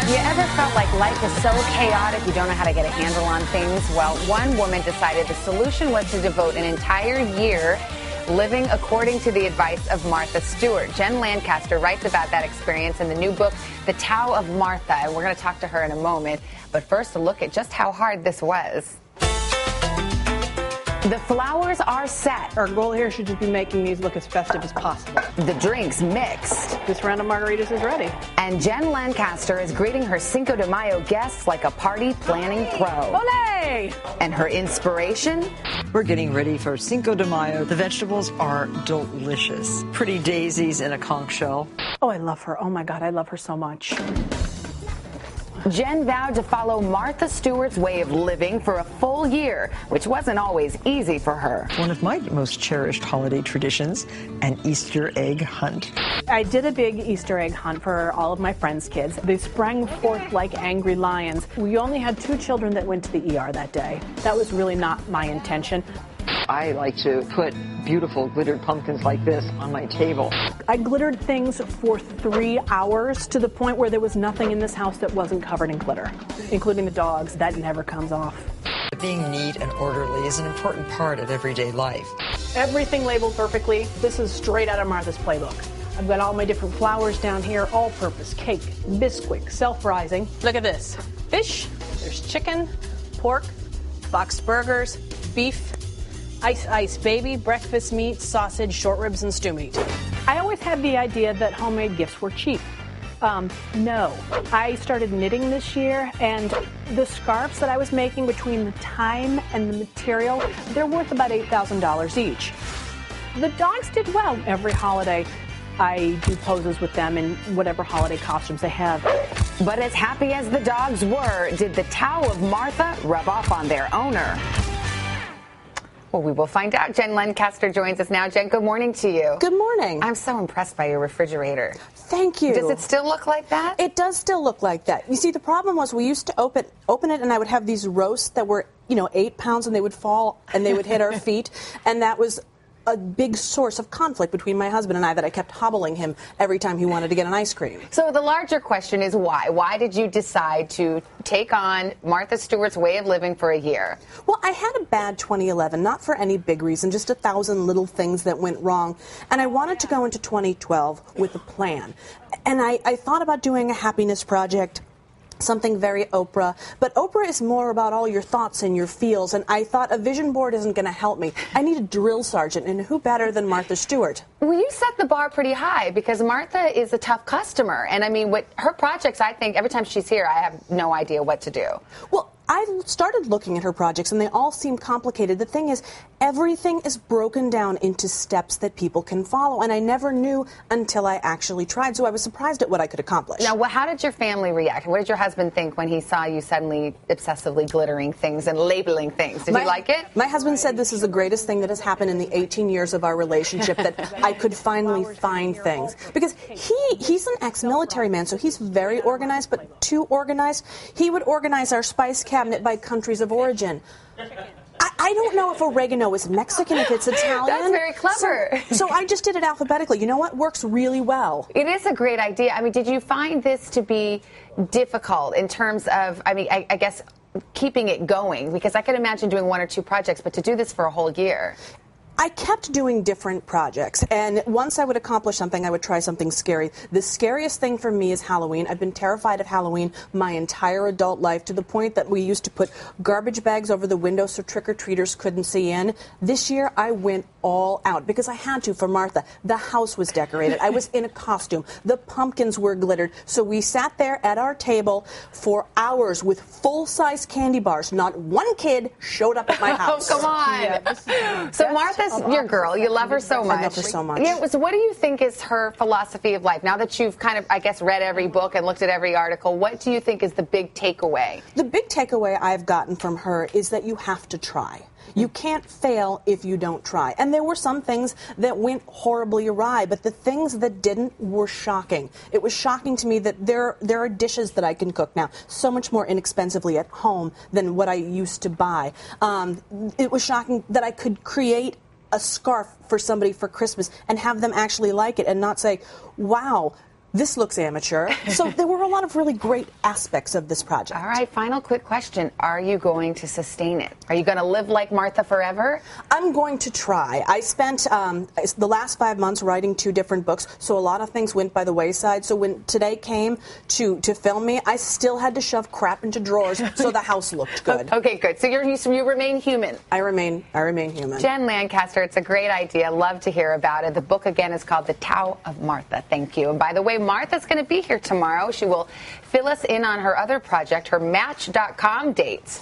You ever felt like life is so chaotic you don't know how to get a handle on things? Well, one woman decided the solution was to devote an entire year living according to the advice of Martha Stewart. Jen Lancaster writes about that experience in the new book, The Tao of Martha, and we're going to talk to her in a moment. But first, a look at just how hard this was. The flowers are set. Our goal here should just be making these look as festive as possible. The drinks mixed. This round of margaritas is ready. And Jen Lancaster is greeting her Cinco de Mayo guests like a party planning pro. Olé! And her inspiration? We're getting ready for Cinco de Mayo. The vegetables are delicious. Pretty daisies in a conch shell. Oh, I love her. Oh, my God, I love her so much. Jen vowed to follow Martha Stewart's way of living for a full year, which wasn't always easy for her. One of my most cherished holiday traditions, an Easter egg hunt. I did a big Easter egg hunt for all of my friends' kids. They sprang forth like angry lions. We only had 2 children that went to the ER that day. That was really not my intention. I like to put beautiful glittered pumpkins like this on my table. I glittered things for 3 hours to the point where there was nothing in this house that wasn't covered in glitter, including the dogs. That never comes off. Being neat and orderly is an important part of everyday life. Everything labeled perfectly. This is straight out of Martha's playbook. I've got all my different flours down here, all-purpose, cake, Bisquick, self-rising. Look at this. Fish, there's chicken, pork, boxed burgers, beef, ice baby, breakfast meat, sausage, short ribs, and stew meat. I always had the idea that homemade gifts were cheap. No. I started knitting this year, and the scarves that I was making, between the time and the material, they're worth about $8,000 each. The dogs did well. Every holiday, I do poses with them in whatever holiday costumes they have. But as happy as the dogs were, did the Tao of Martha rub off on their owner? Well, we will find out. Jen Lancaster joins us now. Jen, good morning to you. Good morning. I'm so impressed by your refrigerator. Thank you. Does it still look like that? It does still look like that. You see, the problem was we used to open it, and I would have these roasts that were, 8 pounds, and they would fall, and they would hit our feet, and that was a big source of conflict between my husband and I, that I kept hobbling him every time he wanted to get an ice cream. So the larger question is why? Why did you decide to take on Martha Stewart's way of living for a year? Well, I had a bad 2011, not for any big reason, just 1,000 little things that went wrong. And I wanted to go into 2012 with a plan. And I thought about doing a happiness project, something very Oprah. But Oprah is more about all your thoughts and your feels, and I thought a vision board isn't going to help me. I need a drill sergeant, and who better than Martha Stewart? Well, you set the bar pretty high, because Martha is a tough customer. And I mean, what her projects, I think, every time she's here, I have no idea what to do. Well, I started looking at her projects, and they all seem complicated. The thing is, everything is broken down into steps that people can follow, and I never knew until I actually tried, so I was surprised at what I could accomplish. Now, how did your family react? What did your husband think when he saw you suddenly obsessively glittering things and labeling things? Did he like it? My husband said this is the greatest thing that has happened in the 18 years of our relationship, that I could finally find things. Because he's an ex-military man, so he's very organized, but too organized. He would organize our spice cabinet by countries of origin. I don't know if oregano is Mexican, if it's Italian. That's very clever. So I just did it alphabetically. You know what? Works really well. It is a great idea. I mean, did you find this to be difficult in terms of, I guess, keeping it going? Because I can imagine doing 1 or 2 projects, but to do this for a whole year. I kept doing different projects, and once I would accomplish something, I would try something scary. The scariest thing for me is Halloween. I've been terrified of Halloween my entire adult life, to the point that we used to put garbage bags over the window so trick-or-treaters couldn't see in. This year, I went all out, because I had to for Martha. The house was decorated. I was in a costume. The pumpkins were glittered. So we sat there at our table for hours with full-size candy bars. Not one kid showed up at my house. Oh, come on. Yeah, so Martha's your girl. You love her so much. I love her so much. Yeah, so what do you think is her philosophy of life? Now that you've kind of, I guess, read every book and looked at every article, what do you think is the big takeaway? The big takeaway I've gotten from her is that you have to try. You can't fail if you don't try. And there were some things that went horribly awry, but the things that didn't were shocking. It was shocking to me that there are dishes that I can cook now so much more inexpensively at home than what I used to buy. It was shocking that I could create a scarf for somebody for Christmas and have them actually like it and not say, wow, this looks amateur. So there were a lot of really great aspects of this project. All right, final quick question. Are you going to sustain it? Are you going to live like Martha forever? I'm going to try. I spent the last 5 months writing 2 different books, so a lot of things went by the wayside. So when today came to film me, I still had to shove crap into drawers so the house looked good. Okay, good. So you remain human. I remain human. Jen Lancaster, it's a great idea. Love to hear about it. The book, again, is called The Tao of Martha. Thank you. And by the way, Martha's going to be here tomorrow. She will fill us in on her other project, her Match.com dates.